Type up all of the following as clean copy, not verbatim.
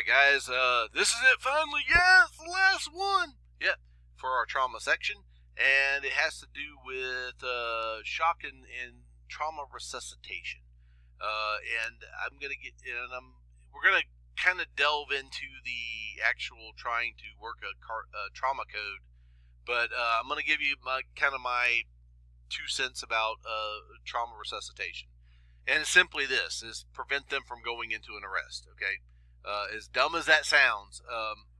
Alright guys, this is it finally. Yeah, it's the last one. Yep, for our trauma section. And it has to do with shock and trauma resuscitation. And I'm going to get in, we're going to kind of delve into the actual trying to work a trauma code. But I'm going to give you my 2 cents about trauma resuscitation. And it's simply this, is prevent them from going into an arrest, okay? As dumb as that sounds,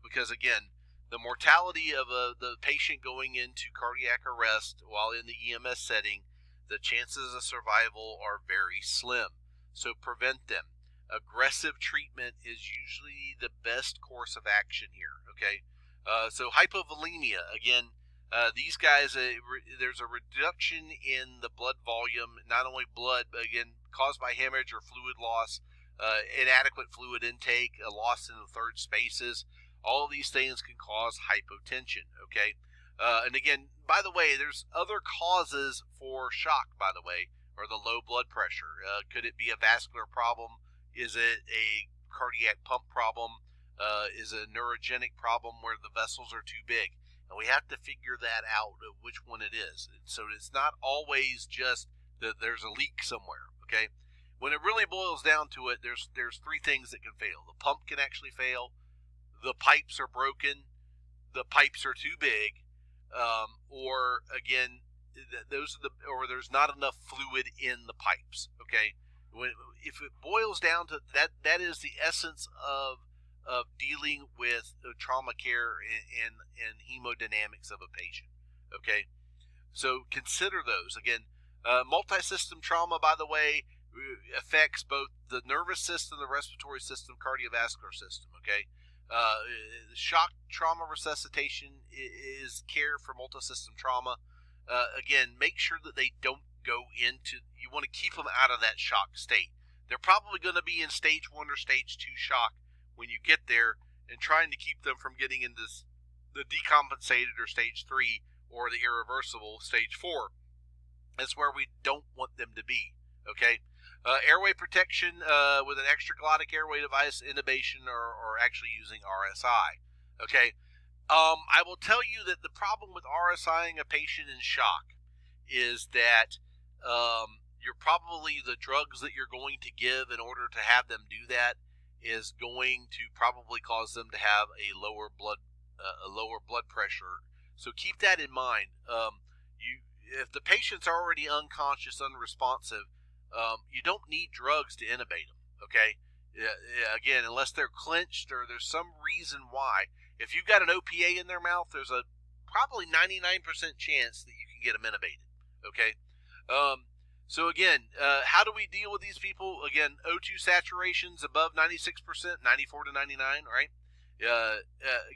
because again, the mortality of the patient going into cardiac arrest while in the EMS setting, the chances of survival are very slim. So prevent them. Aggressive treatment is usually the best course of action here, okay? So hypovolemia, again, these guys, there's a reduction in the blood volume, not only blood, but again, caused by hemorrhage or fluid loss, inadequate fluid intake, a loss in the third spaces. All of these things can cause hypotension, okay? And again, by the way, there's other causes for shock, by the way, or the low blood pressure. Could it be a vascular problem? Is it a cardiac pump problem? Is it a neurogenic problem where the vessels are too big? And we have to figure that out, which one it is. So it's not always just that there's a leak somewhere, okay? When it really boils down to it, there's 3 things that can fail. The pump can actually fail. The pipes are broken. The pipes are too big. Or again, or there's not enough fluid in the pipes, okay? If it boils down to that is the essence of dealing with trauma care and hemodynamics of a patient, okay? So consider those. Again, multi-system trauma, by the way, affects both the nervous system, the respiratory system, cardiovascular system, okay? Shock trauma resuscitation is care for multi-system trauma. Again, make sure that they don't go into, you want to keep them out of that shock state. They're probably going to be in stage 1 or stage 2 shock when you get there, and trying to keep them from getting into the decompensated or stage 3 or the irreversible stage 4. That's where we don't want them to be, okay? Airway protection with an extraglottic airway device, intubation, or actually using RSI, okay? I will tell you that the problem with RSIing a patient in shock is that you're probably, the drugs that you're going to give in order to have them do that is going to probably cause them to have a lower blood pressure. So keep that in mind. If the patient's already unconscious, unresponsive, you don't need drugs to intubate them, okay? Again, unless they're clenched or there's some reason why. If you've got an OPA in their mouth, there's a probably 99% chance that you can get them intubated, okay? So again, how do we deal with these people? Again, O2 saturations above 96%, 94 to 99, right?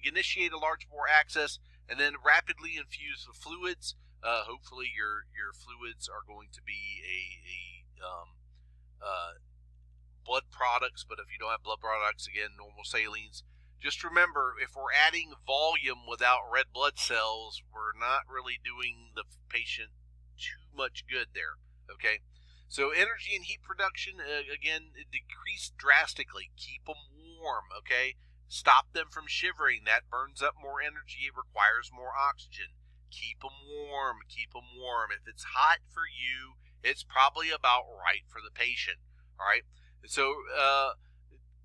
Initiate a large bore access, and then rapidly infuse the fluids. Hopefully your fluids are going to be blood products, but if you don't have blood products, again, normal salines. Just remember, if we're adding volume without red blood cells, we're not really doing the patient too much good there, okay? So energy and heat production, again, decrease drastically. Keep them warm, okay? Stop them from shivering. That burns up more energy. It requires more oxygen. Keep them warm. Keep them warm. If it's hot for you, it's probably about right for the patient, all right? So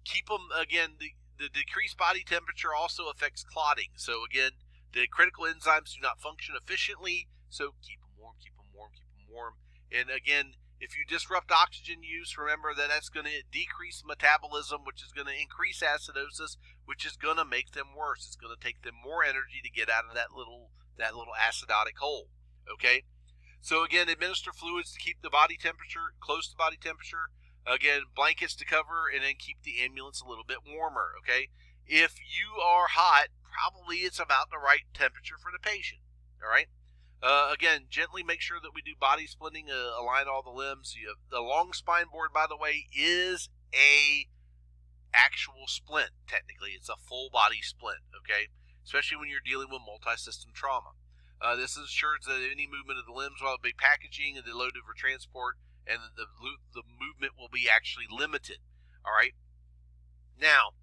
keep them, again, the decreased body temperature also affects clotting. So again, the critical enzymes do not function efficiently, so keep them warm, keep them warm, keep them warm. And again, if you disrupt oxygen use, remember that that's going to decrease metabolism, which is going to increase acidosis, which is going to make them worse. It's going to take them more energy to get out of that little acidotic hole, okay? So again, administer fluids to keep the body temperature close to body temperature. Again, blankets to cover, and then keep the ambulance a little bit warmer, okay? If you are hot, probably it's about the right temperature for the patient, all right? Again, gently make sure that we do body splitting, align all the limbs. The long spine board, by the way, is a actual splint, technically. It's a full body splint, okay? Especially when you're dealing with multi-system trauma. This ensures that any movement of the limbs while it be packaging and loaded for transport, and the movement will be actually limited, all right? Now,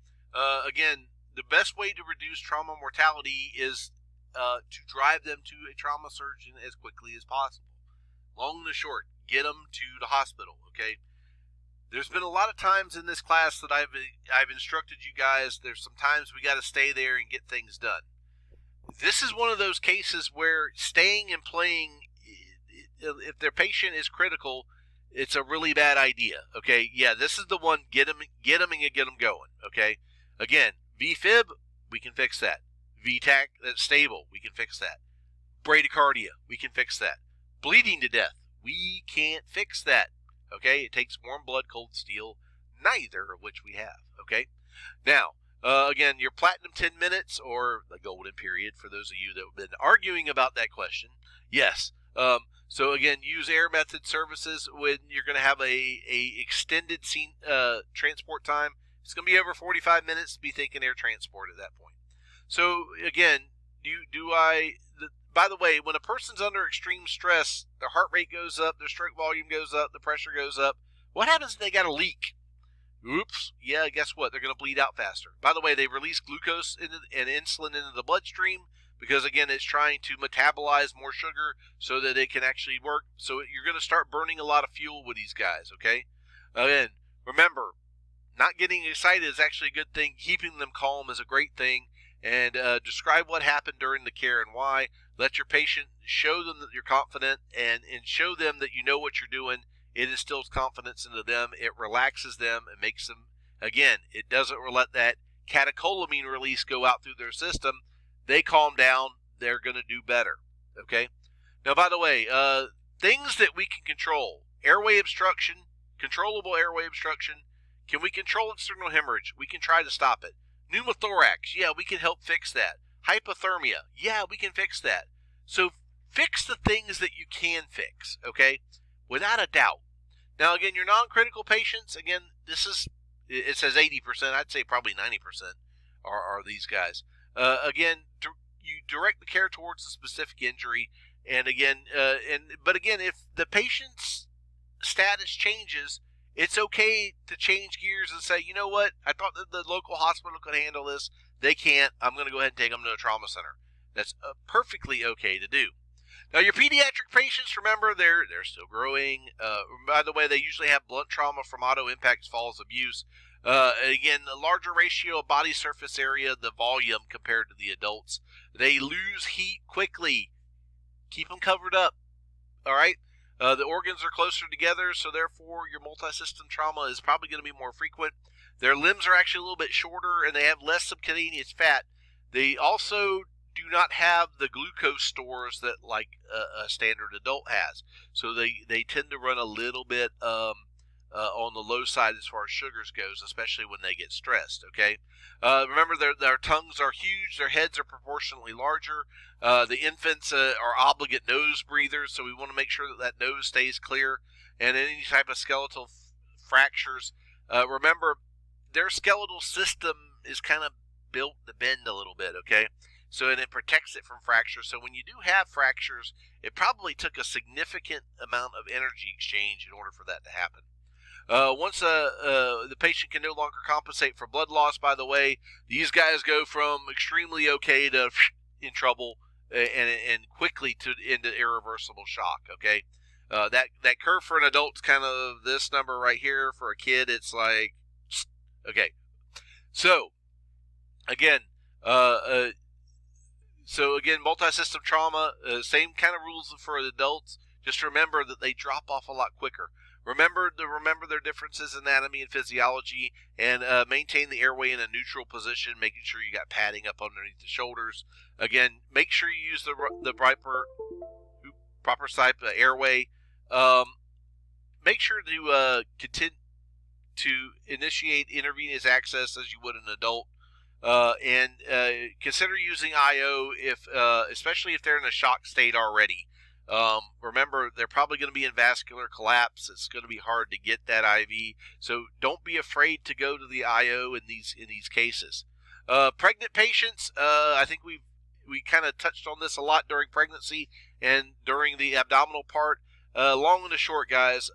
again, the best way to reduce trauma mortality is to drive them to a trauma surgeon as quickly as possible. Long and short, get them to the hospital, okay? There's been a lot of times in this class that I've instructed you guys, there's some times we got to stay there and get things done. This is one of those cases where staying and playing, if their patient is critical, it's a really bad idea, okay? Yeah, this is the one, get them and get them going, okay? Again, VFib, we can fix that. VTAC, that's stable, we can fix that. Bradycardia, we can fix that. Bleeding to death, we can't fix that, okay? It takes warm blood, cold steel, neither of which we have, okay? Now, again, your platinum 10 minutes, or the golden period, for those of you that have been arguing about that question, yes. So again, use air method services when you're going to have a extended transport time. It's going to be over 45 minutes to be thinking air transport at that point. So again, by the way, when a person's under extreme stress, their heart rate goes up, their stroke volume goes up, the pressure goes up. What happens if they got a leak? Oops. Yeah, guess what? They're going to bleed out faster. By the way, they release glucose and insulin into the bloodstream because, again, it's trying to metabolize more sugar so that it can actually work. So you're going to start burning a lot of fuel with these guys, okay? Again, remember, not getting excited is actually a good thing. Keeping them calm is a great thing. And describe what happened during the care and why. Let your patient show them that you're confident and show them that you know what you're doing. It instills confidence into them. It relaxes them. It makes them, again, it doesn't let that catecholamine release go out through their system. They calm down. They're going to do better. Okay? Now, by the way, things that we can control. Airway obstruction, controllable airway obstruction. Can we control external hemorrhage? We can try to stop it. Pneumothorax, yeah, we can help fix that. Hypothermia, yeah, we can fix that. So fix the things that you can fix, okay? Without a doubt. Now, again, your non-critical patients, again, it says 80%. I'd say probably 90% are these guys. Again, you direct the care towards the specific injury. And again, but again, if the patient's status changes, it's okay to change gears and say, you know what, I thought that the local hospital could handle this. They can't. I'm going to go ahead and take them to a trauma center. That's perfectly okay to do. Now, your pediatric patients, remember, they're still growing. By the way, they usually have blunt trauma from auto impacts, falls, abuse. Again, the larger ratio of body surface area, the volume compared to the adults. They lose heat quickly. Keep them covered up. All right? The organs are closer together, so therefore your multi-system trauma is probably going to be more frequent. Their limbs are actually a little bit shorter, and they have less subcutaneous fat. They also do not have the glucose stores that like a standard adult has. So they tend to run a little bit on the low side as far as sugars goes, especially when they get stressed, okay? Remember, their tongues are huge. Their heads are proportionately larger. The infants are obligate nose breathers, so we want to make sure that nose stays clear. And any type of skeletal fractures, remember, their skeletal system is kind of built to bend a little bit, okay? So, and it protects it from fractures. So when you do have fractures, it probably took a significant amount of energy exchange in order for that to happen. Once the patient can no longer compensate for blood loss, by the way, these guys go from extremely okay to in trouble and quickly into irreversible shock, okay? That curve for an adult is kind of this number right here. For a kid, it's like, okay. So, again, multi-system trauma, same kind of rules for adults. Just remember that they drop off a lot quicker. Remember their differences in anatomy and physiology, and maintain the airway in a neutral position, making sure you got padding up underneath the shoulders. Again, make sure you use the proper type of airway. Make sure to continue to initiate intravenous access as you would an adult. And consider using IO especially if they're in a shock state already. Remember, they're probably going to be in vascular collapse. It's going to be hard to get that IV, so don't be afraid to go to the IO in these cases. Pregnant patients, I think we kind of touched on this a lot during pregnancy and during the abdominal part. Long and the short, guys,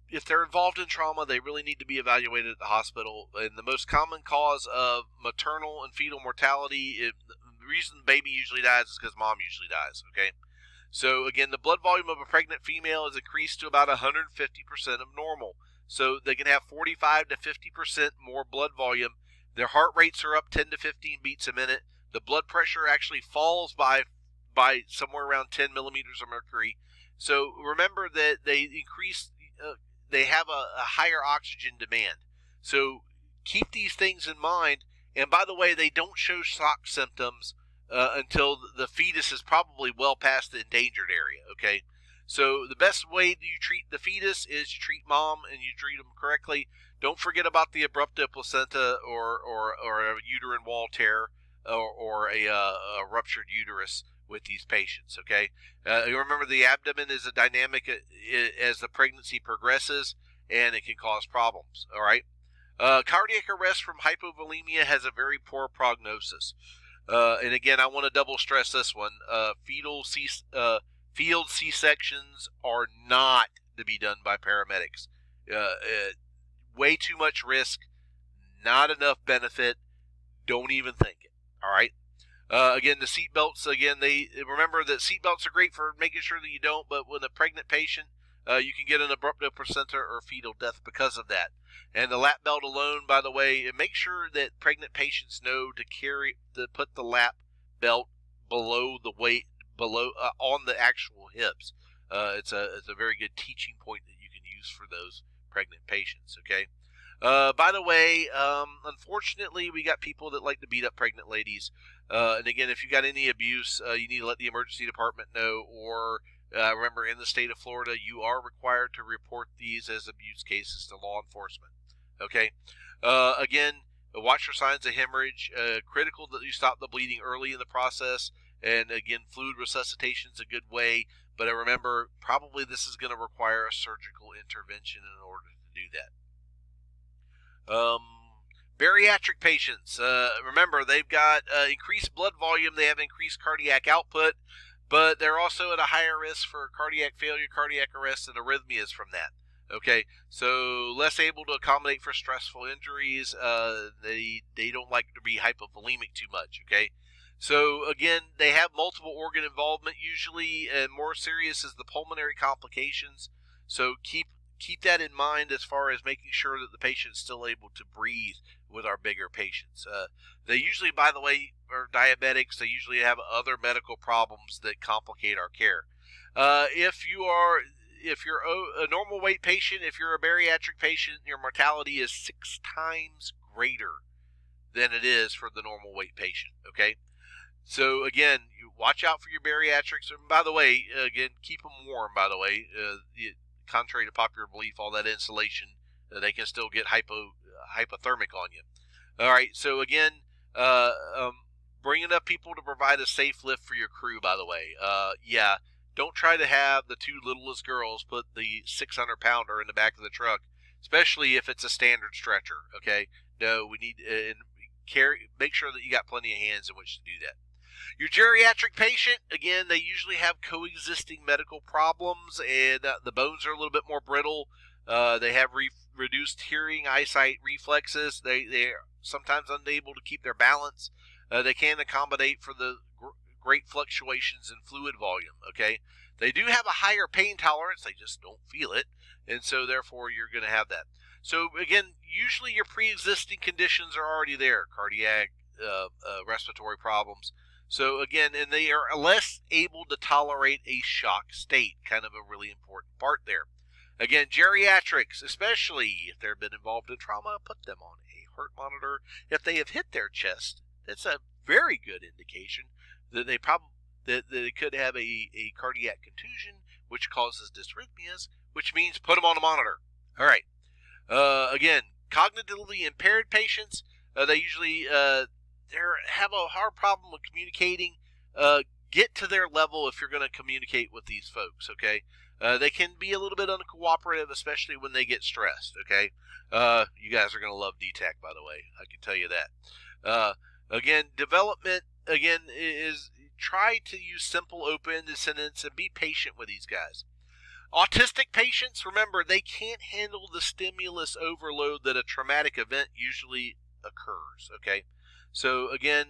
if they're involved in trauma, they really need to be evaluated at the hospital. And the most common cause of maternal and fetal mortality, the reason the baby usually dies is because mom usually dies, okay? So again, the blood volume of a pregnant female is increased to about 150% of normal. So they can have 45 to 50% more blood volume. Their heart rates are up 10 to 15 beats a minute. The blood pressure actually falls by somewhere around 10 millimeters of mercury. So remember that they have a higher oxygen demand. So keep these things in mind. And by the way, they don't show shock symptoms until the fetus is probably well past the endangered area, okay? So the best way you treat the fetus is you treat mom and you treat them correctly. Don't forget about the abrupta placenta or a uterine wall tear or a ruptured uterus with these patients, okay? You remember the abdomen is a dynamic as the pregnancy progresses, and it can cause problems, all right? Cardiac arrest from hypovolemia has a very poor prognosis. And again, I want to double stress this one. Field C-sections are not to be done by paramedics. Way too much risk, not enough benefit. Don't even think it, all right? Again, the seat belts, remember that seat belts are great for making sure that you don't, but with a pregnant patient, you can get an abrupta placenta or fetal death because of that. And the lap belt alone, by the way, make sure that pregnant patients know to put the lap belt below the weight, on the actual hips. It's a very good teaching point that you can use for those pregnant patients, okay? By the way, unfortunately, we got people that like to beat up pregnant ladies. And again, if you got any abuse, you need to let the emergency department know. Or remember, in the state of Florida, you are required to report these as abuse cases to law enforcement. Okay. Again, watch for signs of hemorrhage. Critical that you stop the bleeding early in the process. And again, fluid resuscitation is a good way. But remember, probably this is going to require a surgical intervention in order to do that. Bariatric patients, remember, they've got increased blood volume, they have increased cardiac output, but they're also at a higher risk for cardiac failure, cardiac arrest, and arrhythmias from that. Okay, so less able to accommodate for stressful injuries. They don't like to be hypovolemic too much, okay? So again, they have multiple organ involvement usually, and more serious is the pulmonary complications. So keep that in mind as far as making sure that the patient is still able to breathe with our bigger patients. They usually, by the way, are diabetics. They usually have other medical problems that complicate our care. If you're a normal weight patient, if you're a bariatric patient, your mortality is 6 times greater than it is for the normal weight patient, okay? So again, you watch out for your bariatrics. And by the way, again, keep them warm, by the way. Contrary to popular belief, all that insulation, they can still get hypothermic on you. All right, so again, bring enough people to provide a safe lift for your crew, by the way. Yeah, don't try to have the 2 littlest girls put the 600-pounder in the back of the truck, especially if it's a standard stretcher, okay? No, we need make sure that you got plenty of hands in which to do that. Your geriatric patient, again, they usually have coexisting medical problems, and the bones are a little bit more brittle. They have reduced hearing, eyesight, reflexes. They are sometimes unable to keep their balance. They can accommodate for the great fluctuations in fluid volume, okay? They do have a higher pain tolerance. They just don't feel it, and so therefore you're going to have that. So again, usually your pre-existing conditions are already there, cardiac, respiratory problems. So again, and they are less able to tolerate a shock state, kind of a really important part there. Again, geriatrics, especially if they've been involved in trauma, put them on a heart monitor. If they have hit their chest, that's a very good indication that they could have a cardiac contusion, which causes dysrhythmias, which means put them on a monitor. All right. Again, cognitively impaired patients, they usually have a hard problem with communicating. Get to their level if you're going to communicate with these folks, okay? They can be a little bit uncooperative, especially when they get stressed, okay? You guys are going to love DTAC, by the way. I can tell you that. Again, development, is try to use simple, open-ended sentences and be patient with these guys. Autistic patients, remember, they can't handle the stimulus overload that a traumatic event usually occurs, okay? So, again,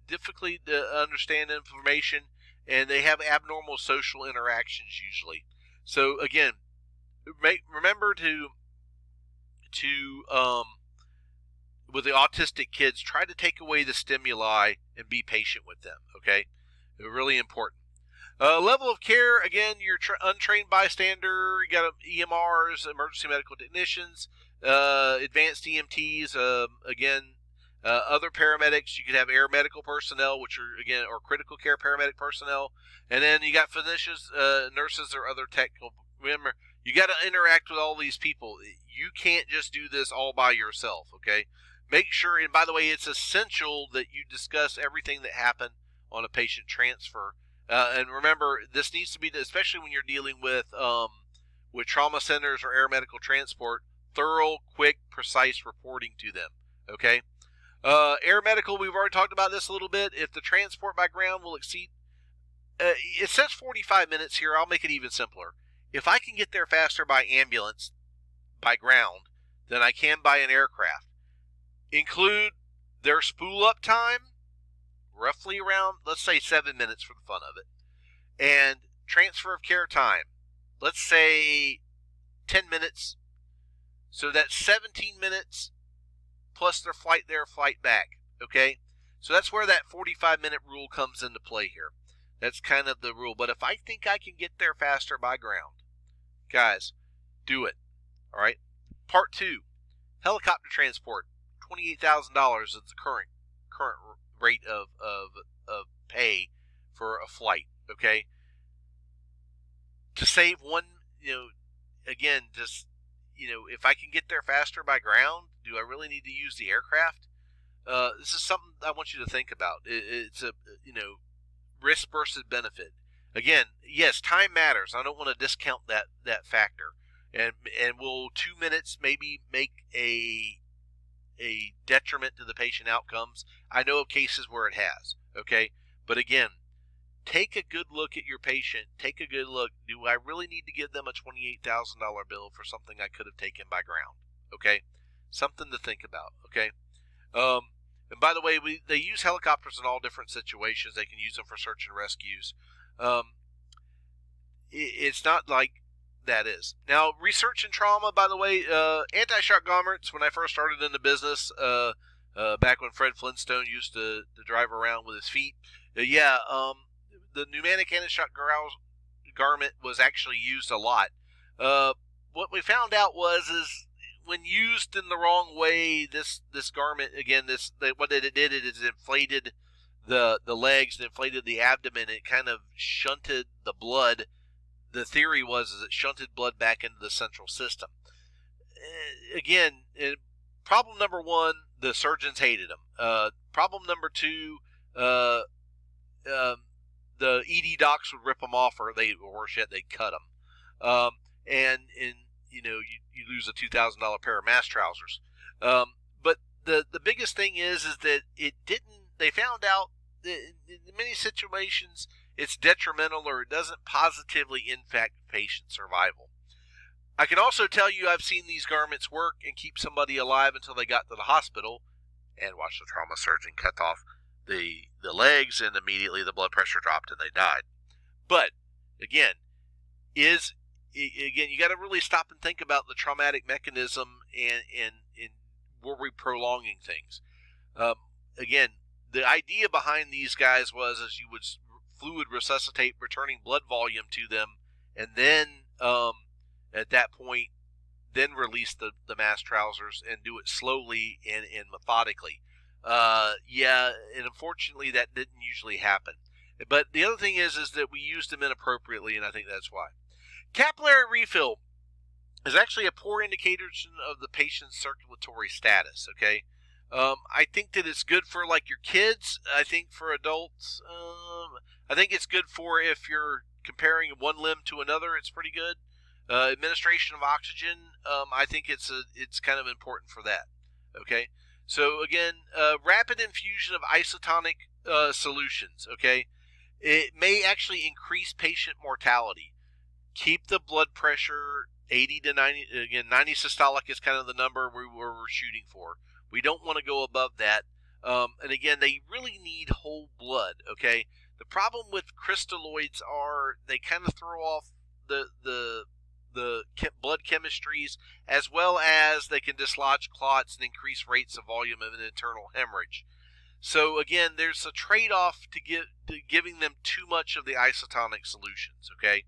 difficult to understand information, and they have abnormal social interactions usually. So, again, remember to with the autistic kids, try to take away the stimuli and be patient with them, okay? They're really important. Level of care, again, you're untrained bystander, you got EMRs, emergency medical technicians, advanced EMTs, again, other paramedics. You could have air medical personnel, which are, again, or critical care paramedic personnel. And then you got physicians, nurses, or other technical. Remember, you got to interact with all these people. You can't just do this all by yourself, okay? Make sure, and by the way, it's essential that you discuss everything that happened on a patient transfer. And remember, this needs to be, especially when you're dealing with trauma centers or air medical transport, thorough, quick, precise reporting to them, okay? Air medical, we've already talked about this a little bit. If the transport by ground will exceed, it says 45 minutes here. I'll make it even simpler. If I can get there faster by ambulance, by ground, than I can by an aircraft, include their spool up time, roughly around, let's say 7 minutes for the fun of it, and transfer of care time, let's say 10 minutes, so that's 17 minutes plus their flight there, flight back, okay? So that's where that 45-minute rule comes into play here. That's kind of the rule. But if I think I can get there faster by ground, guys, do it, all right? Part 2, helicopter transport, $28,000 is the current rate of pay for a flight, okay? To save one, again, just, if I can get there faster by ground, do I really need to use the aircraft? This is something I want you to think about. It's a, risk versus benefit. Again, yes, time matters. I don't want to discount that factor. And will 2 minutes maybe make a detriment to the patient outcomes? I know of cases where it has, okay? But again, take a good look at your patient. Take a good look. Do I really need to give them a $28,000 bill for something I could have taken by ground? Okay? Something to think about, okay? And by the way, they use helicopters in all different situations. They can use them for search and rescues. It's not like that is. Now, research and trauma, by the way, anti-shock garments, when I first started in the business, back when Fred Flintstone used to drive around with his feet, the pneumatic anti-shock garment was actually used a lot. What we found out is when used in the wrong way, this garment, again, what it did is it inflated the legs and inflated the abdomen. It kind of shunted the blood. The theory is it shunted blood back into the central system. Again, problem number 1, the surgeons hated them. Problem number 2, the ED docs would rip them off, or worse yet, they'd cut them. And you lose a $2,000 pair of mass trousers. But the biggest thing is that it didn't. They found out that in many situations it's detrimental, or it doesn't positively impact patient survival. I can also tell you I've seen these garments work and keep somebody alive until they got to the hospital, and watch the trauma surgeon cut off the legs, and immediately the blood pressure dropped and they died. But again, you got to really stop and think about the traumatic mechanism, and were we prolonging things? Again, the idea behind these guys is you would fluid resuscitate, returning blood volume to them, and then at that point, then release the mass trousers and do it slowly and methodically. And unfortunately that didn't usually happen. But the other thing is that we used them inappropriately, and I think that's why. Capillary refill is actually a poor indication of the patient's circulatory status, okay? I think that it's good for, like, your kids. I think for adults, I think it's good for if you're comparing one limb to another, it's pretty good. Administration of oxygen, I think it's kind of important for that, okay? So again, rapid infusion of isotonic solutions, okay? It may actually increase patient mortality. Keep the blood pressure 80 to 90. Again, 90 systolic is kind of the number we're shooting for. We don't want to go above that. And again, they really need whole blood, okay? The problem with crystalloids are they kind of throw off the blood chemistries, as well as they can dislodge clots and increase rates of volume of an internal hemorrhage. So again, there's a trade-off to giving them too much of the isotonic solutions, okay?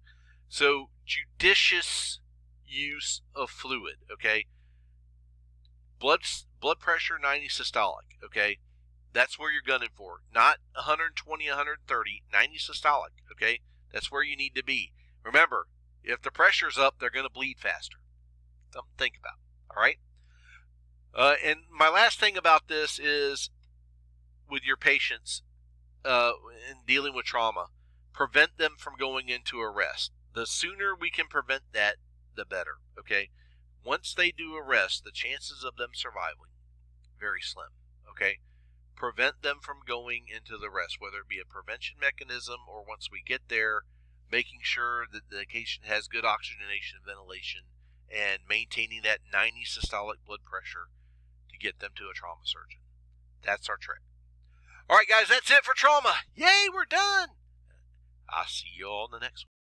So judicious use of fluid, okay? Blood pressure 90 systolic, okay? That's where you're gunning for. Not 120, 130, 90 systolic, okay? That's where you need to be. Remember, if the pressure's up, they're going to bleed faster. Something to think about, all right? And my last thing about this is with your patients in dealing with trauma, prevent them from going into arrest. The sooner we can prevent that, the better, okay? Once they do arrest, the chances of them surviving, very slim, okay? Prevent them from going into the arrest, whether it be a prevention mechanism or once we get there, making sure that the patient has good oxygenation and ventilation and maintaining that 90 systolic blood pressure to get them to a trauma surgeon. That's our trick. All right, guys, that's it for trauma. Yay, we're done. I'll see you all in the next one.